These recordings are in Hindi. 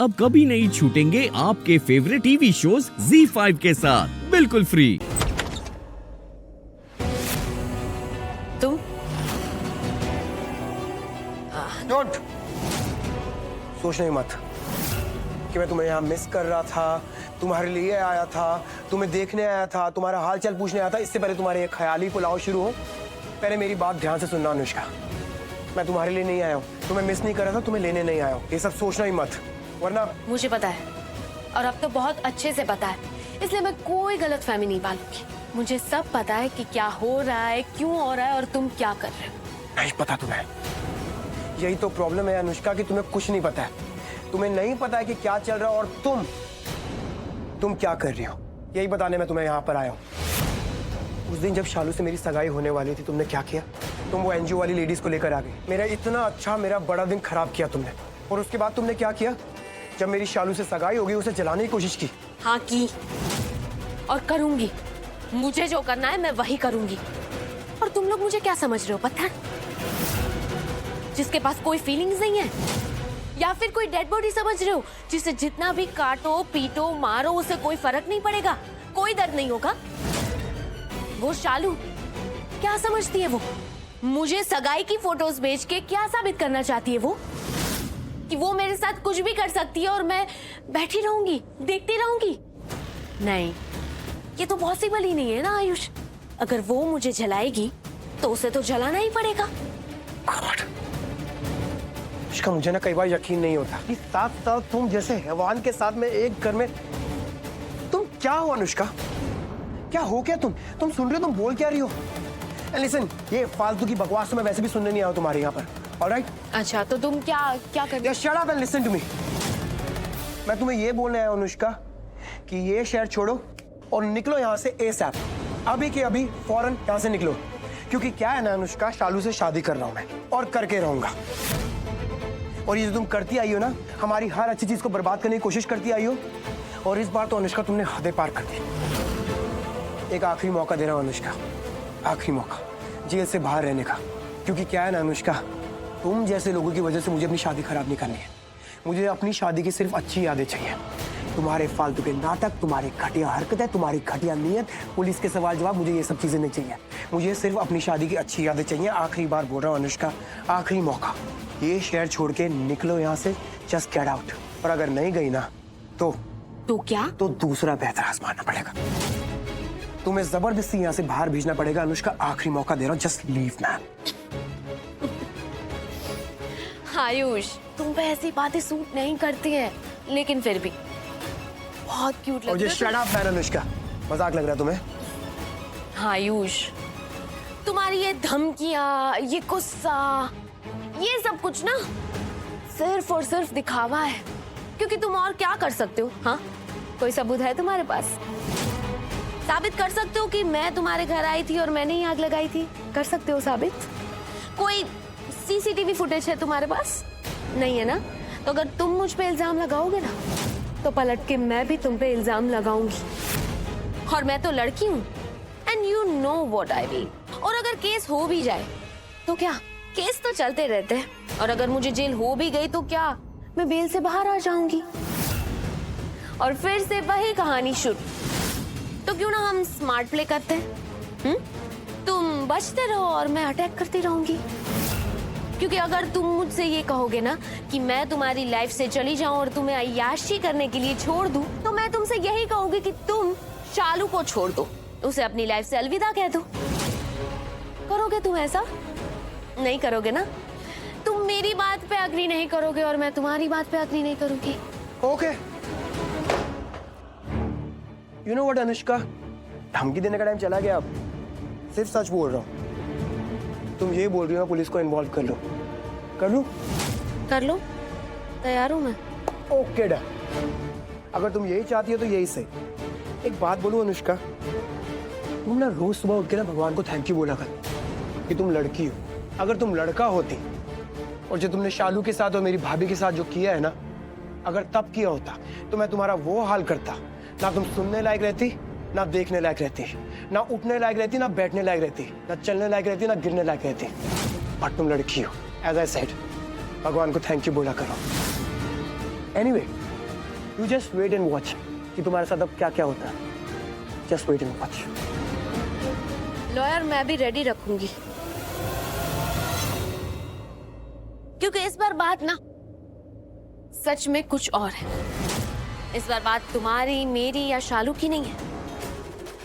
अब कभी नहीं छूटेंगे आपके फेवरेट टीवी शोज ZEE5 के साथ बिल्कुल फ्री। तुम डोंट सोचना ही मत कि मैं तुम्हें यहाँ मिस कर रहा था, तुम्हारे लिए आया था, तुम्हें देखने आया था, तुम्हारा हाल चाल पूछने आया था। इससे पहले तुम्हारे ये ख्याली पुलाव शुरू हो, पहले मेरी बात ध्यान से सुनना अनुष्का। मैं तुम्हारे लिए नहीं आया हूँ, तुम्हें मिस नहीं कर रहा था, तुम्हें लेने नहीं आया हूँ। ये सब सोचना ही मत, वरना मुझे पता है, और अब तो बहुत अच्छे से पता है, इसलिए मैं कोई गलतफहमी नहीं पालूंगी। मुझे सब पता है कि क्या हो रहा है, क्यों हो रहा है और तुम क्या कर रहे हो। नहीं पता तुम्हें। यही तो प्रॉब्लम है अनुष्का कि तुम्हें कुछ नहीं पता है। तुम्हें नहीं पता है कि क्या चल रहा है और तुम क्या कर रही हो। यही बताने मैं तुम्हें यहाँ पर आया हूँ। उस दिन जब शालू से मेरी सगाई होने वाली थी, तुमने क्या किया? तुम वो एनजीओ वाली लेडीज को लेकर आ गई। मेरा इतना अच्छा, मेरा बड़ा दिन खराब किया तुमने। और उसके बाद तुमने क्या किया? जब मेरी शालू से सगाई होगी, उसे जलाने की कोशिश की। हाँ की, और करूंगी। मुझे जो करना है मैं वही करूंगी। और तुम लोग मुझे क्या समझ रहे हो, पत्थर जिसके पास कोई फीलिंग्स नहीं है, या फिर कोई डेड बॉडी समझ रहे हो जिसे जितना भी काटो पीटो मारो उसे कोई फर्क नहीं पड़ेगा, कोई दर्द नहीं होगा। वो शालू क्या समझती है? वो मुझे सगाई की फोटोज भेज के क्या साबित करना चाहती है? वो कि वो मेरे साथ कुछ भी कर सकती है और मैं बैठी रहूंगी, देखती रहूंगी? नहीं, ये तो पॉसिबल ही नहीं है ना आयुष। अगर वो मुझे जलाएगी तो उसे तो जलाना ही पड़ेगा। इसका मुझे ना कई बार यकीन नहीं होता कि 7 साल तुम जैसे हैवान के साथ में एक घर में। तुम क्या हो अनुष्का? क्या हो क्या तुम सुन रही हो? तुम बोल क्या रही हो? लिसन, ये फालतू की बकवास तो मैं वैसे भी सुनने नहीं आया तुम्हारे यहाँ पर। ऑलराइट? अच्छा, तो तुम क्या कर रहे हो? Shut up and listen to me. मैं तुम्हें ये बोलने आया हूं अनुष्का कि ये शहर छोड़ो और निकलो यहाँ से ASAP। अभी के अभी फौरन यहाँ से निकलो। क्योंकि क्या है ना अनुष्का, शालू से शादी कर रहा हूं मैं और करके रहूंगा। और ये जो तुम करती आई हो ना, हमारी हर अच्छी चीज को बर्बाद करने की कोशिश करती आई हो। और इस बार तो अनुष्का तुमने हदें पार कर दी। एक आखिरी मौका दे रहा हूं अनुष्का, आखिरी मौका जेल से बाहर रहने का। क्योंकि क्या है ना अनुष्का, तुम जैसे लोगों की वजह से मुझे अपनी शादी खराब नहीं करनी है। मुझे अपनी शादी की सिर्फ अच्छी यादें चाहिए। तुम्हारे फालतू के नाटक, तुम्हारी घटिया हरकतें, तुम्हारी घटिया नीयत, पुलिस के सवाल जवाब, मुझे ये सब चीजें नहीं चाहिए। मुझे सिर्फ अपनी शादी की अच्छी यादें चाहिए। आखिरी बार बोल रहा हूँ अनुष्का, आखिरी मौका। ये शहर छोड़ के निकलो यहाँ से, जस्ट गेट आउट। और अगर नहीं गई ना तो क्या? तो दूसरा बेहतर आजमाना पड़ेगा। तुम्हें जबरदस्ती यहाँ से बाहर भेजना पड़ेगा अनुष्का। आखिरी मौका दे रहा हूँ, जस्ट लीव मैन। आयुष, तुम पे ऐसी बातें सूट नहीं करती है, लेकिन फिर भी बहुत क्यूट लग रही हो। शट अप मैन अनुष्का, मजाक लग रहा है तुम्हें? आयुष, तुम्हारी ये धमकियां, ये गुस्सा, ये सब कुछ ना सिर्फ और सिर्फ दिखावा है। क्योंकि तुम और क्या कर सकते हो? हाँ, कोई सबूत है तुम्हारे पास? साबित कर सकते हो कि मैं तुम्हारे घर आई थी और मैंने ही आग लगाई थी? कर सकते हो साबित? कोई CCTV फुटेज है तुम्हारे पास? नहीं है ना? तो अगर तुम मुझ पे इल्जाम लगाओगे ना, तो पलट के मैं भी तुम पे इल्जाम लगाऊंगी। और मैं तो लड़की हूँ, and you know what I mean. और अगर केस हो भी जाए तो क्या, केस तो चलते रहते हैं। और अगर मुझे जेल हो भी गई तो क्या, मैं बेल से बाहर आ जाऊंगी और फिर से वही कहानी शुरू। तो क्यों ना हम स्मार्ट प्ले करते हैं? तुम बचते रहो और मैं अटैक करती रहूंगी। क्योंकि अगर तुम मुझसे ये कहोगे ना कि मैं तुम्हारी लाइफ से चली जाऊं और तुम्हें अय्याशी करने के लिए छोड़ दूं, तो मैं तुमसे यही कहूंगी कि तुम शालू को छोड़ दो, उसे अपनी लाइफ से अलविदा कह दो। करोगे तुम ऐसा? नहीं करोगे ना? तुम मेरी बात पे अग्री नहीं करोगे और मैं तुम्हारी बात पे अग्री नहीं करूंगी। Okay, you know what Anushka, धमकी देने का टाइम चला गया। अब सिर्फ सच बोल रहा हूँ। तुम ये बोल रही हो पुलिस को इन्वॉल्व कर लो। कर लूं? कर लो, तैयार हूं मैं। Okay done. अगर तुम यही चाहती हो तो यही सही। एक बात बोलूं अनुष्का, तुम ना रोज सुबह उठ के ना भगवान को थैंक यू बोला कर कि तुम लड़की हो। अगर तुम लड़का होती और जो तुमने शालू के साथ और मेरी भाभी के साथ जो किया है ना, अगर तब किया होता तो मैं तुम्हारा वो हाल करता। ना तुम सुनने लायक रहती, ना देखने लायक रहती, ना उठने लायक रहती, ना बैठने लायक रहती, ना चलने लायक रहती, ना गिरने लायक रहती। बट तुम लड़की हो। एज आई सेड, भगवान को थैंक यू बोला करो। Anyway, you just wait and watch कि तुम्हारे साथ अब क्या क्या होता है. Just wait and watch. Lawyer मैं भी रेडी रखूंगी, क्योंकि इस बार बात ना सच में कुछ और है. इस बार बात तुम्हारी, मेरी या शालू की नहीं है.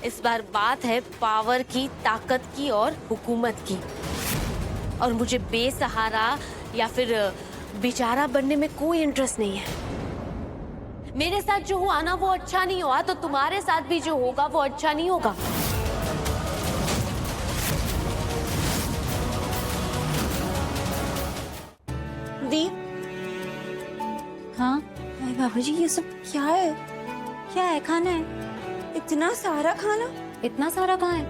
इस बार बात है पावर की, ताकत की और हुकूमत की. और मुझे बेसहारा या फिर बेचारा बनने में कोई इंटरेस्ट नहीं है. मेरे साथ जो हुआ ना वो अच्छा नहीं हुआ, तो तुम्हारे साथ भी जो होगा वो अच्छा नहीं होगा. दी. हाँ. अरे बाबा जी, ये सब क्या है? क्या है? खाना है? इतना सारा खाना? इतना सारा कहाँ है?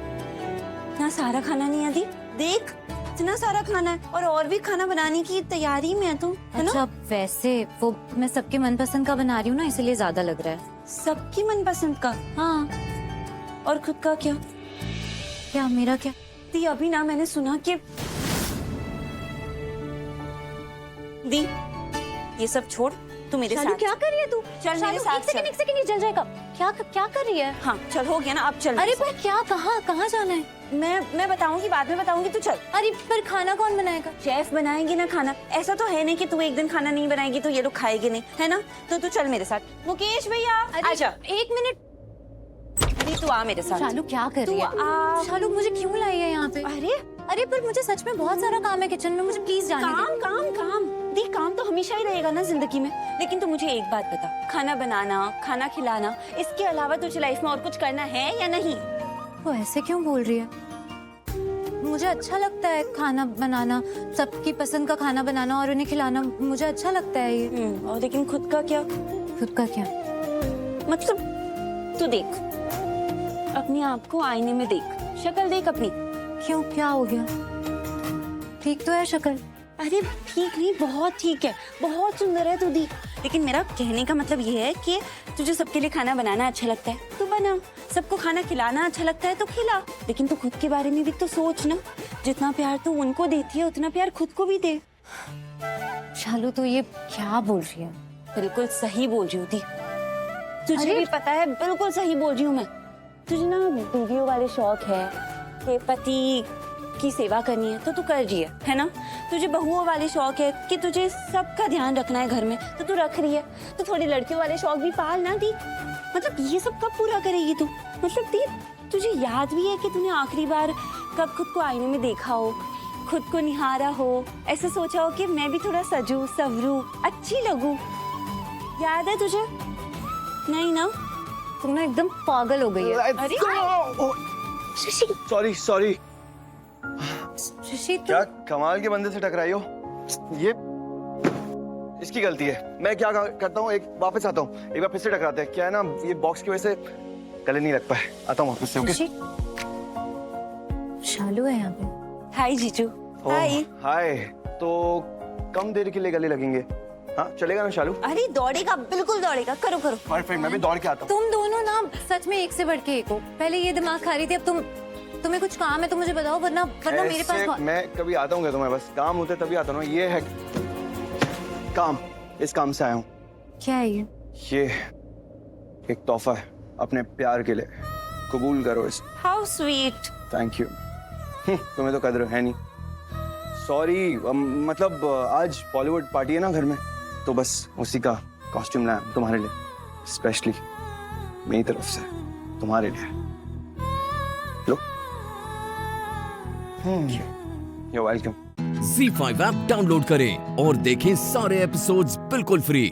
इतना सारा खाना नहीं है दी. देख, इतना सारा खाना है और भी खाना बनाने की तैयारी में है तू, है ना? अच्छा, वैसे वो मैं सबके मनपसंद का बना रही हूँ ना, इसलिए ज्यादा लग रहा है. सबकी मनपसंद का? हाँ. और खुद का क्या? क्या मेरा क्या? दी, अभी ना मैंने सुना कि दी, ये सब छोड़, तू मेरे शालू, साथ क्या कर रही है तू? चल मेरे साथ चल. एक सेकंड, ये जल जाएगा. क्या कर रही है? हाँ चल, हो गया ना, अब चल. अरे पर क्या, कहाँ जाना है? मैं बताऊंगी, बाद में बताऊंगी, तू चल. अरे पर खाना कौन बनाएगा? शेफ बनाएंगे ना खाना. ऐसा तो है नहीं कि तू एक दिन खाना नहीं बनाएगी तो ये लोग खाएंगे नहीं, है ना? तो तू चल मेरे साथ. मुकेश भैया, आजा. एक मिनट. दी, तू आ मेरे साथ. शालू क्या कर रही है? तू आ. शालू, मुझे क्यों लाई है यहाँ पे? अरे पर मुझे सच में बहुत सारा काम है किचन में, मुझे प्लीज जाने दे. काम दी, काम तो हमेशा ही रहेगा ना जिंदगी में. लेकिन तू मुझे एक बात बता, खाना बनाना, खाना खिलाना, इसके अलावा तुझे लाइफ में और कुछ करना है या नहीं? वो ऐसे क्यों बोल रही है? मुझे अच्छा लगता है खाना बनाना, सबकी पसंद का खाना बनाना और उन्हें खिलाना. मुझे अच्छा लगता है ये. और लेकिन खुद का क्या? खुद का क्या मतलब? तू देख, अपने आप को आईने में देख, शक्ल देख अपनी. क्यों, क्या हो गया? ठीक तो है शक्ल. अरे ठीक नहीं, बहुत ठीक है, बहुत सुंदर है तू दी. लेकिन मेरा कहने का मतलब ये है कि तुझे सबके लिए खाना बनाना अच्छा लगता है तो बना, सबको खाना खिलाना अच्छा लगता है तो खिला. लेकिन तू खुद के बारे में भी तो सोच ना. जितना प्यार तू उनको देती है उतना प्यार खुद को भी दे. शालू, तो ये क्या बोल रही है? बिल्कुल सही बोल रही हूँ दी. तुझे भी पता है, बिल्कुल सही बोल रही हूँ मैं. तुझे ना बीवियों वाले शौक है कि पति की सेवा करनी है तो तू कर रही है ना? तुझे बहुओं वाले शौक है कि तुझे सबका ध्यान रखना है घर में तो तू रख रही है. तो थोड़ी लड़कियों वाले शौक भी पाल ना दी. मतलब ये सब कब पूरा करेगी तू? मतलब दी, तुझे याद भी है कि तूने आखिरी बार कब खुद को आईने में देखा हो, खुद को निहारा हो, ऐसे सोचा हो कि मैं भी थोड़ा सजू सवरू, अच्छी लगूं? याद है तुझे? नहीं ना? तुम ना एकदम पागल हो गई है. अरे सॉरी. ऋषि, क्या कमाल के बंदे से टकराई हो? ये इसकी गलती है. मैं क्या करता हूँ, एक वापस आता हूँ, एक बार फिर से टकराते हैं. क्या है ना, ये बॉक्स की वजह से गले नहीं लग पाए. आता हूँ वापस से. ओके. शालू है यहाँ पे. हाय जीजू. हाय. हाय. तो कम देर के लिए गले लगेंगे? हाँ चलेगा ना शालू? अरे दौड़ेगा, बिल्कुल दौड़ेगा. करो. परफेक्ट. मैं भी दौड़ के आता हूँ. तुम दोनों ना सच में एक से बढ़ के एक हो. पहले ये दिमाग खा रही थी, अब तुम्हें कुछ काम है तो मुझे बताओ, वरना मेरे पास. मैं कभी आता हूँ क्या तुम्हें? बस काम होते तभी आता हूँ. ये है काम, इस काम से आया हूँ. क्या है ये? ये एक तोहफा है अपने प्यार के लिए. कबूल करो इस. How sweet. Thank you. तुम्हें तो कदर है नहीं. सॉरी, मतलब आज बॉलीवुड पार्टी है ना घर में, तो बस उसी का कॉस्ट्यूम लाया तुम्हारे लिए, स्पेशली मेरी तरफ से तुम्हारे लिए. लो. You're welcome. Z5 app download करें और देखें सारे एपिसोड्स बिल्कुल फ्री.